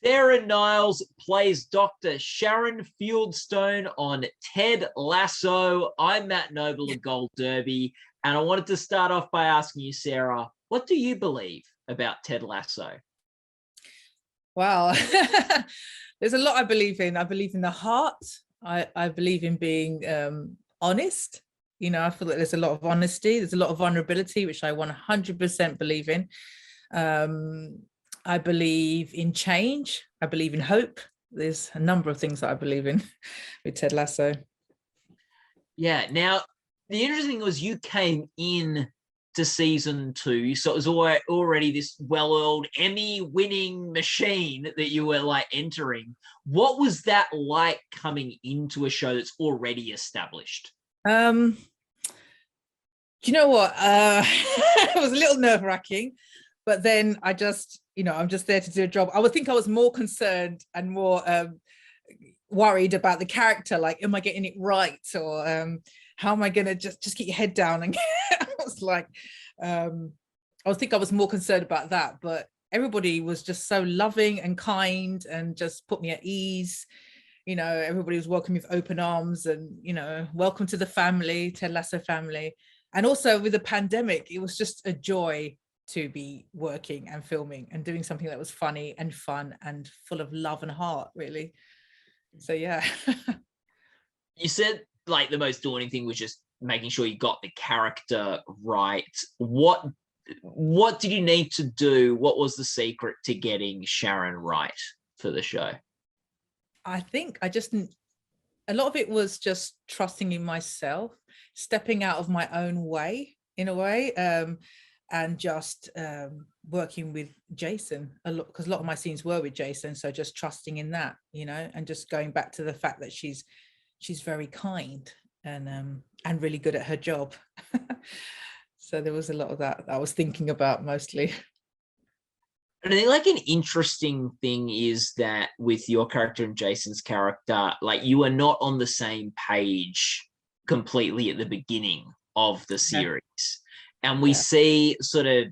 Sarah Niles plays Dr. Sharon Fieldstone on Ted Lasso. I'm Matt Noble of Gold Derby, and I wanted to start off by asking you, Sarah, what do you believe about Ted Lasso? Wow. There's a lot I believe in. I believe in the heart. I believe in being honest. You know, I feel that there's a lot of honesty. There's a lot of vulnerability, which I 100% believe in. I believe in change. I believe in hope. There's a number of things that I believe in with Ted Lasso. Yeah. Now, the interesting thing was you came in to season 2, so it was already this well-oiled Emmy-winning machine that you were like entering. What was that like coming into a show that's already established? Do you know what? It was a little nerve-wracking, but then I just, I'm just there to do a job. I would think I was more concerned and more worried about the character, like, am I getting it right? Or how am I going to just get your head down? And I was like, I was more concerned about that, but everybody was just so loving and kind and just put me at ease. Everybody was welcoming with open arms and, welcome to the family, Ted Lasso family. And also with the pandemic, it was just a joy to be working and filming and doing something that was funny and fun and full of love and heart, really. So, yeah. You said like the most daunting thing was just making sure you got the character right. What did you need to do? What was the secret to getting Sharon right for the show? I think a lot of it was just trusting in myself, stepping out of my own way in a way, and just working with Jason a lot, because a lot of my scenes were with Jason. So just trusting in that, and just going back to the fact that she's very kind and really good at her job. So there was a lot of that I was thinking about mostly. And I think like an interesting thing is that with your character and Jason's character, like you are not on the same page completely at the beginning of the series. Yeah. And we see sort of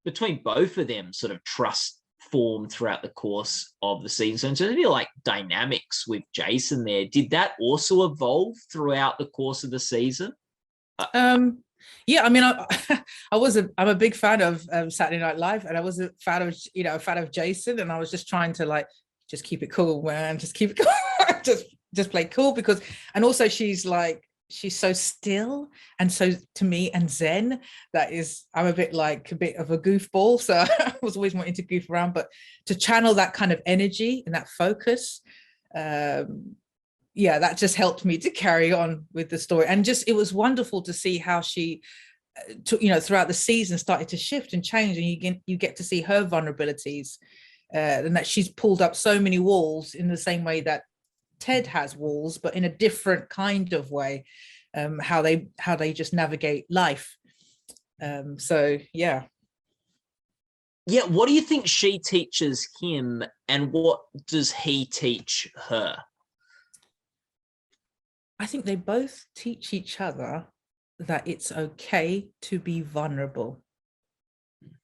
between both of them sort of trust form throughout the course of the season. So in terms of your like dynamics with Jason there, did that also evolve throughout the course of the season? Yeah, I mean, I'm a big fan of Saturday Night Live, and I was a fan of Jason, and I was just trying to like just keep it cool, man, just keep it cool, just play cool, because, and also she's so still and so to me and zen, that is, I'm a bit of a goofball, so I was always wanting to goof around, but to channel that kind of energy and that focus, that just helped me to carry on with the story. And just, it was wonderful to see how she throughout the season started to shift and change, and you get to see her vulnerabilities, and that she's pulled up so many walls in the same way that Ted has walls, but in a different kind of way, how they just navigate life. So yeah, what do you think she teaches him, and what does he teach her? I think they both teach each other that it's okay to be vulnerable.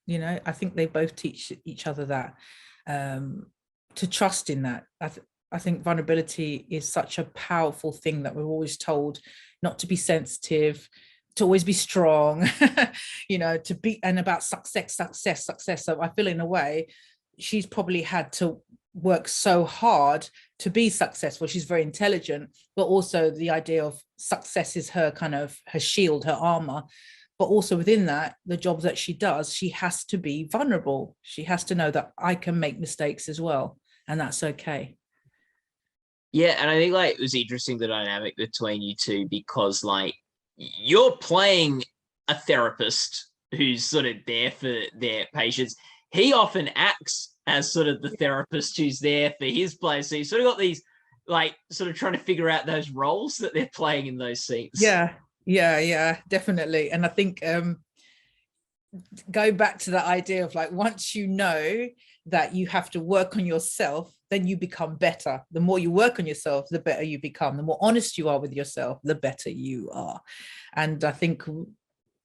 I think they both teach each other that, to trust in that. I think vulnerability is such a powerful thing that we're always told not to be sensitive, to always be strong, to be, and about success. So I feel in a way, she's probably had to work so hard to be successful. She's very intelligent, but also the idea of success is her kind of her shield, her armor. But also within that, the job that she does, she has to be vulnerable. She has to know that I can make mistakes as well, and that's okay. Yeah, and I think like it was interesting, the dynamic between you two, because like you're playing a therapist who's sort of there for their patients. He often acts as sort of the therapist who's there for his players. So you sort of got these like sort of trying to figure out those roles that they're playing in those scenes. Yeah, definitely. And I think go back to the idea of like, once you know that you have to work on yourself, then you become better. The more you work on yourself, the better you become. The more honest you are with yourself, the better you are. And I think,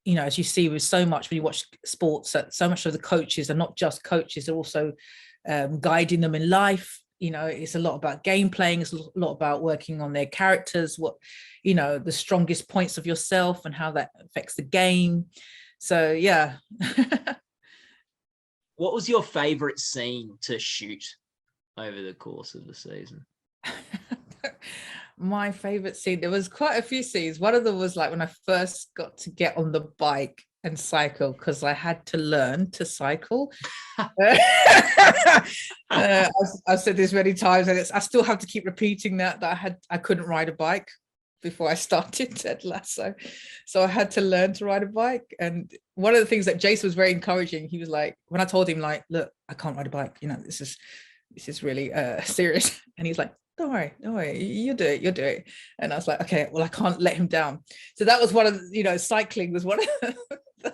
as you see with so much, when you watch sports, that so much of the coaches are not just coaches, they're also guiding them in life. You know, it's a lot about game playing. It's a lot about working on their characters, what, you know, the strongest points of yourself and how that affects the game. So yeah. What was your favorite scene to shoot over the course of the season? My favorite scene, there was quite a few scenes. One of them was like when I first got to get on the bike and cycle, because I had to learn to cycle. I've said this many times, and I still have to keep repeating that I couldn't ride a bike before I started Ted Lasso, so I had to learn to ride a bike. And one of the things that Jason was very encouraging, he was like, when I told him like, look, I can't ride a bike, you know, this is really serious, and he's like, don't worry, you do it. And I was like, okay, well, I can't let him down. So that was one of the, you know, cycling was one of the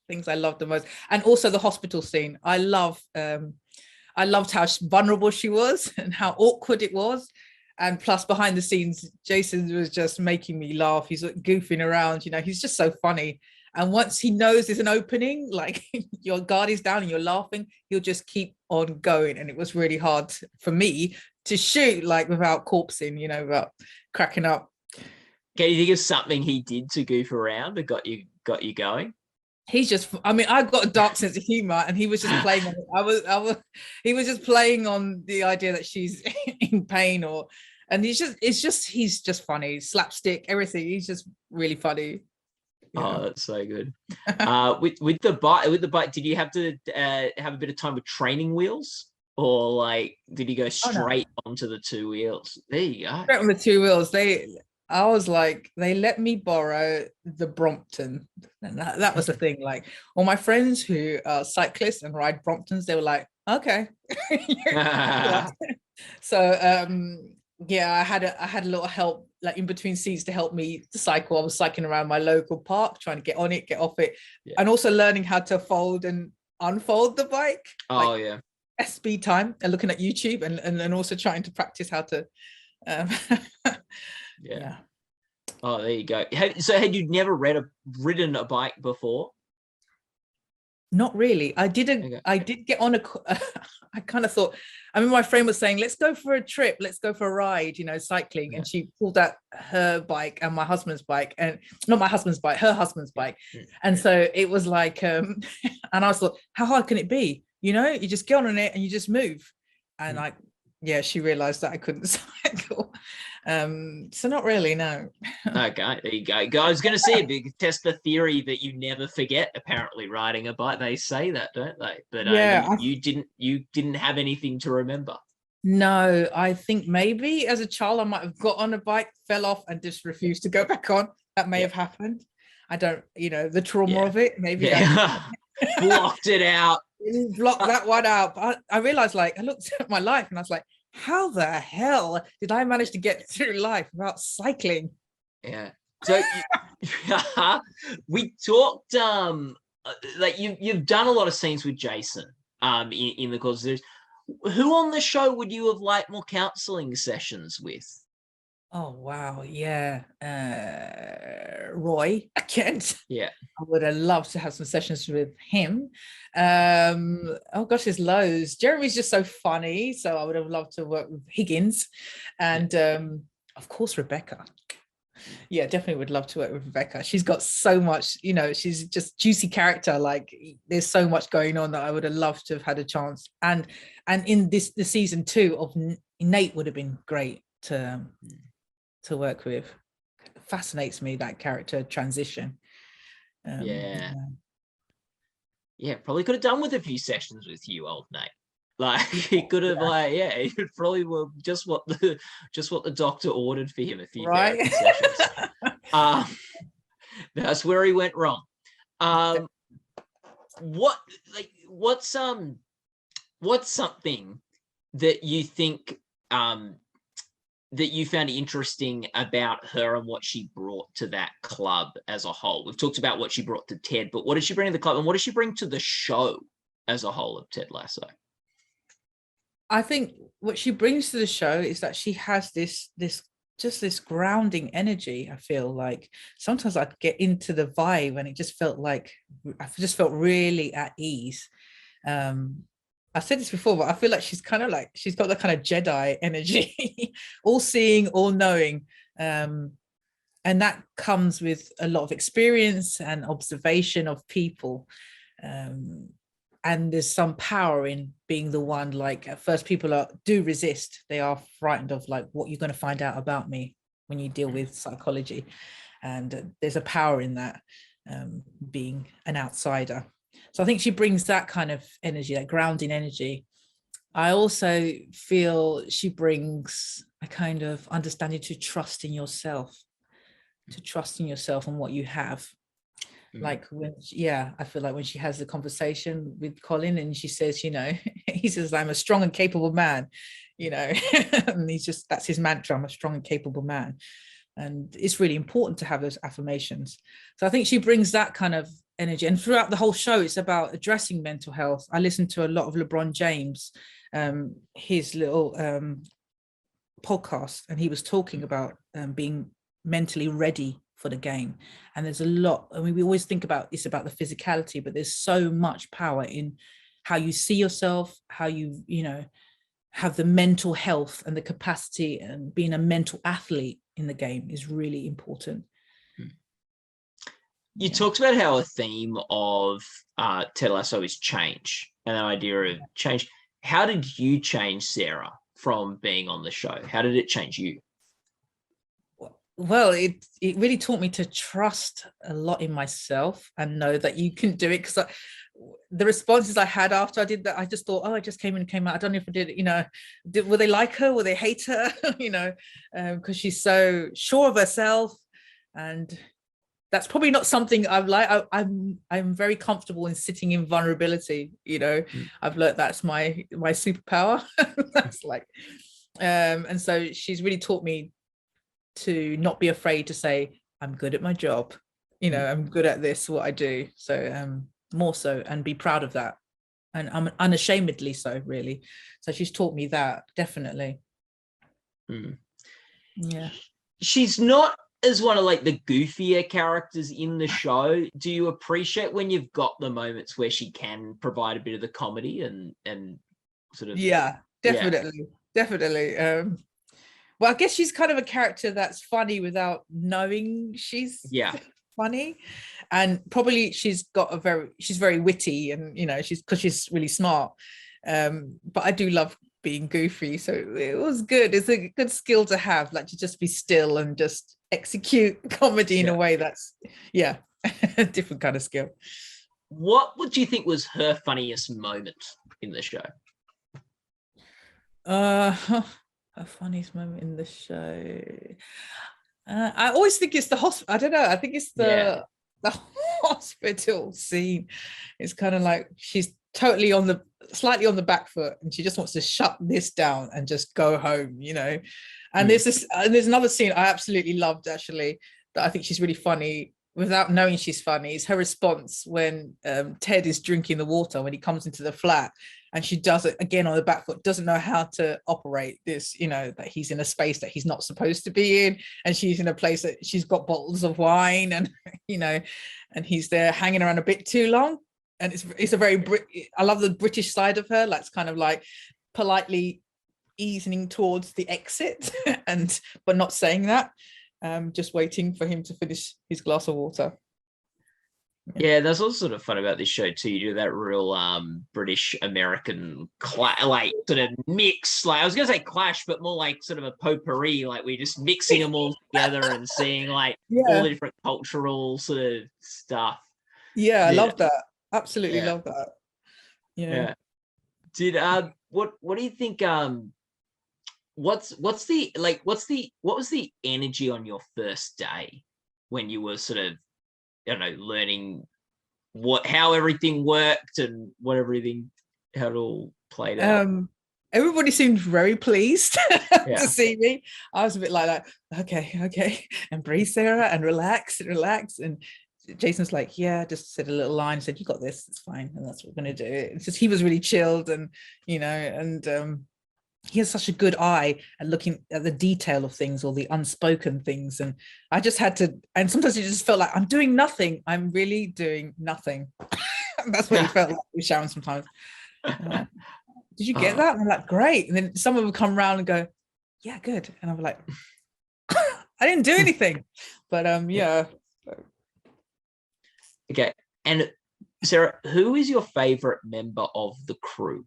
things I loved the most. And also the hospital scene, I loved how vulnerable she was and how awkward it was. And plus behind the scenes, Jason was just making me laugh. He's like goofing around, you know, he's just so funny. And once he knows there's an opening, like your guard is down and you're laughing, he'll just keep on going. And it was really hard for me to shoot like without corpsing, you know, without cracking up. Can you think of something he did to goof around that got you going? He's just, I mean, I've got a dark sense of humor, and he was just playing on it. He was just playing on the idea that she's in pain, and he's just funny, slapstick, everything. He's just really funny. Oh, that's so good. With the bike, did you have to have a bit of time with training wheels, or like did you go straight onto the two wheels? There you go. Straight on the two wheels. I was like, they let me borrow the Brompton, and that was the thing. Like all my friends who are cyclists and ride Bromptons, they were like, okay. So yeah, I had a lot of help, like in between seats, to help me to cycle. I was cycling around my local park, trying to get on it, get off it, and also learning how to fold and unfold the bike. Oh, like yeah. SB time, and looking at YouTube, and also trying to practice how to. Yeah. Oh, there you go. So had you never ridden a bike before? Not really. I didn't. Okay. I did get on I kind of thought, I mean, my friend was saying, let's go for a trip, let's go for a ride, you know, cycling. Yeah. And she pulled out her bike and my husband's bike, and not my husband's bike, her husband's bike. Yeah. And so it was like, and I was like, how hard can it be? You know, you just get on it and you just move. And she realized that I couldn't cycle. So not really, no. Okay, there you go. I was going to say, test the theory that you never forget, apparently, riding a bike. They say that, don't they? But you didn't have anything to remember. No, I think maybe as a child I might have got on a bike, fell off, and just refused to go back on. That may have happened. I don't, you know, the trauma of it, maybe. Blocked it out. Blocked that one out. But I realized, like, I looked at my life and I was like, how the hell did I manage to get through life without cycling? Yeah. So we talked like you've done a lot of scenes with Jason in the course of this. Who on the show would you have liked more counseling sessions with? Oh wow, yeah. Roy Kent. Yeah. I would have loved to have some sessions with him. Oh gosh, there's loads. Jeremy's just so funny, so I would have loved to work with Higgins, and of course Rebecca. Yeah, definitely would love to work with Rebecca. She's got so much, you know, she's just juicy character. Like there's so much going on that I would have loved to have had a chance. And in the season 2 of Nate would have been great to work with. Fascinates me, that character transition. Yeah, probably could have done with a few sessions with you, old Nate. Like he could have, he probably were just what the doctor ordered for him, a few therapy sessions. That's where he went wrong. What's something that you think that you found interesting about her and what she brought to that club as a whole? We've talked about what she brought to Ted, but what did she bring to the club, and what does she bring to the show as a whole of Ted Lasso? I think what she brings to the show is that she has this grounding energy. I feel like sometimes I'd get into the vibe and it just felt like I just felt really at ease. I said this before, but I feel like she's kind of like, she's got the kind of Jedi energy, all seeing, all knowing. And that comes with a lot of experience and observation of people. And there's some power in being the one, like at first people do resist. They are frightened of like, what you're going to find out about me when you deal with psychology. And there's a power in that, being an outsider. So I think she brings that kind of energy, that grounding energy. I also feel she brings a kind of understanding to trust in yourself, and what you have. Like when, I feel like when she has the conversation with Colin and she says, you know, he says, I'm a strong and capable man, you know, and that's his mantra, I'm a strong and capable man. And it's really important to have those affirmations. So I think she brings that kind of energy. And throughout the whole show, it's about addressing mental health. I listened to a lot of LeBron James, his little podcast, and he was talking about being mentally ready for the game. And there's a lot, I mean, we always think about it's about the physicality, but there's so much power in how you see yourself, how you know, have the mental health and the capacity, and being a mental athlete in the game is really important. You talked about how a theme of Ted Lasso is change, and the idea of change. How did you change, Sarah, from being on the show? How did it change you? Well, it really taught me to trust a lot in myself and know that you can do it. Because the responses I had after I did that, I just thought, oh, I just came in and came out. I don't know if I did it, you know, will they like her? Will they hate her? You know, because she's so sure of herself. And that's probably not something I've like. I'm very comfortable in sitting in vulnerability. You know, I've learned that's my superpower. That's like, and so she's really taught me to not be afraid to say, I'm good at my job. You know, I'm good at this, what I do. So more so, and be proud of that. And I'm unashamedly so, really. So she's taught me that, definitely. Yeah. She's not as one of like the goofier characters in the show. Do you appreciate when you've got the moments where she can provide a bit of the comedy and sort of? Yeah, definitely. Well, I guess she's kind of a character that's funny without knowing she's funny. And probably she's very witty, and you know, because she's really smart. But I do love being goofy, so it was good. It's a good skill to have, like to just be still and just execute comedy in a way that's a different kind of skill. What would you think was her funniest moment in the show? Her funniest moment in the show. I always think it's the hospital. I don't know. I think it's the hospital scene. It's kind of like she's totally slightly on the back foot, and she just wants to shut this down and just go home, you know. And there's another scene I absolutely loved, actually, that I think she's really funny without knowing she's funny. Is her response when Ted is drinking the water when he comes into the flat, and she does it again on the back foot, doesn't know how to operate this, you know, that he's in a space that he's not supposed to be in, and she's in a place that she's got bottles of wine, and you know, and he's there hanging around a bit too long. And it's a very I love the British side of her, like it's kind of like politely easing towards the exit but not saying that, just waiting for him to finish his glass of water. Yeah, that's also sort of fun about this show too. You do that real British American like sort of mix. Like I was gonna say clash, but more like sort of a potpourri. Like we're just mixing them all together and seeing like all the different cultural sort of stuff. Yeah, I love that. Absolutely love that. Yeah. Did what do you think? What was the energy on your first day when you were sort of, I don't know, learning how everything worked and how it all played out? Everybody seemed very pleased to see me. I was a bit like that. Okay, and breathe, Sarah, and relax. And Jason's like, just said a little line, said, you got this, it's fine, and that's what we're going to do. It's just he was really chilled, and you know, and he has such a good eye at looking at the detail of things or the unspoken things, and I just had to, and sometimes it just felt like I'm doing nothing. I'm really doing nothing. That's what he felt like with Sharon sometimes. did you get that? And I'm like, great. And then someone would come around and go, yeah, good. And I'm like, I didn't do anything. But yeah. Okay. And Sarah, who is your favorite member of the crew?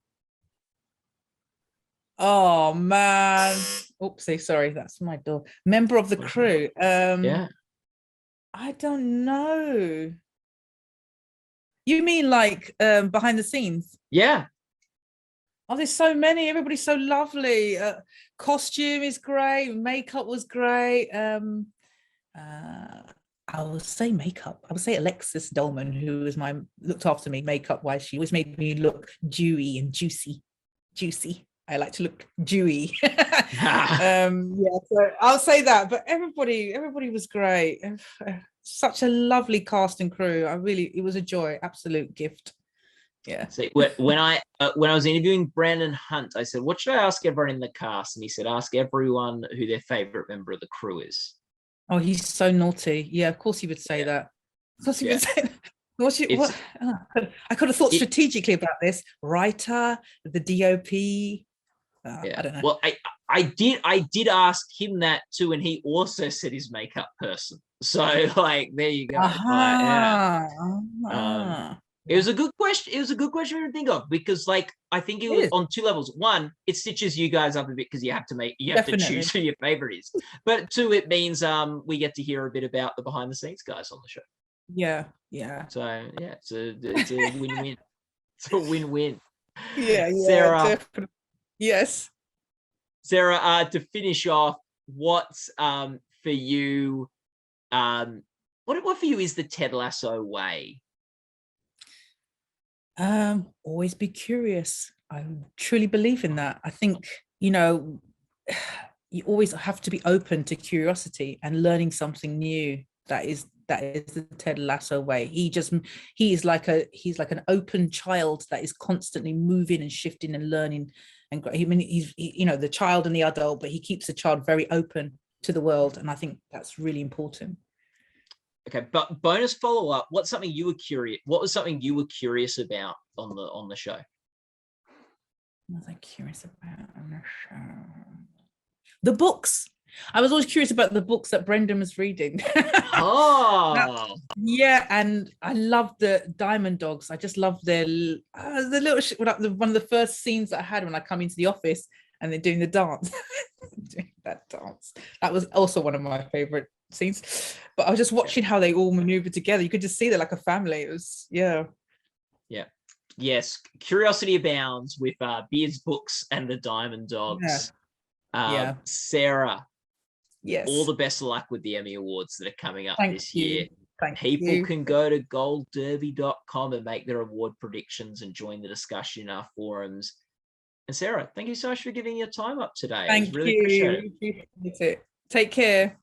Oh man. Oopsie, sorry, that's my door. Member of the crew. Yeah. I don't know. You mean like behind the scenes? Yeah. Oh, there's so many. Everybody's so lovely. Costume is great. Makeup was great. I will say makeup. I would say Alexis Dolman, who was looked after me makeup wise. She always made me look dewy and juicy. I like to look dewy. Yeah, so I'll say that. But everybody was great. Such a lovely cast and crew. It was a joy, absolute gift. Yeah. See, when I was interviewing Brandon Hunt, I said, "What should I ask everyone in the cast?" And he said, "Ask everyone who their favorite member of the crew is." Oh, he's so naughty. Yeah, of course he would say that. Of course he would say that. What? I could have thought strategically about this. Writer, the DOP. I don't know. Well, I did ask him that too, and he also said his makeup person. So like, there you go. It was a good question. It was a good question to think of, because like, I think it was on two levels. One, it stitches you guys up a bit because you have to choose who your favorite is. But two, it means we get to hear a bit about the behind the scenes guys on the show. Yeah. So yeah, it's a win-win. It's a win-win. Yeah, Sarah. Definitely. Yes. Sarah, to finish off, what's for you? What for you is the Ted Lasso way? Always be curious. I truly believe in that. I think, you always have to be open to curiosity and learning something new. That is the Ted Lasso way. He's like an open child that is constantly moving and shifting and learning. And he's the child and the adult, but he keeps the child very open to the world. And I think that's really important. Okay, but bonus follow-up. What was something you were curious about on the show? What was I curious about on the show? The books. I was always curious about the books that Brendan was reading. Oh, yeah, and I love the Diamond Dogs. I just love the little one of the first scenes that I had when I come into the office and they're doing the dance. Doing that dance. That was also one of my favorite scenes. But I was just watching how they all maneuver together. You could just see they're like a family. It was yes. Curiosity abounds with Beard's books and the Diamond Dogs. Sarah. Yes. All the best of luck with the Emmy Awards that are coming up this year. People can go to goldderby.com and make their award predictions and join the discussion in our forums. And Sarah, thank you so much for giving your time up today. Thank you. Really appreciate it. Take care.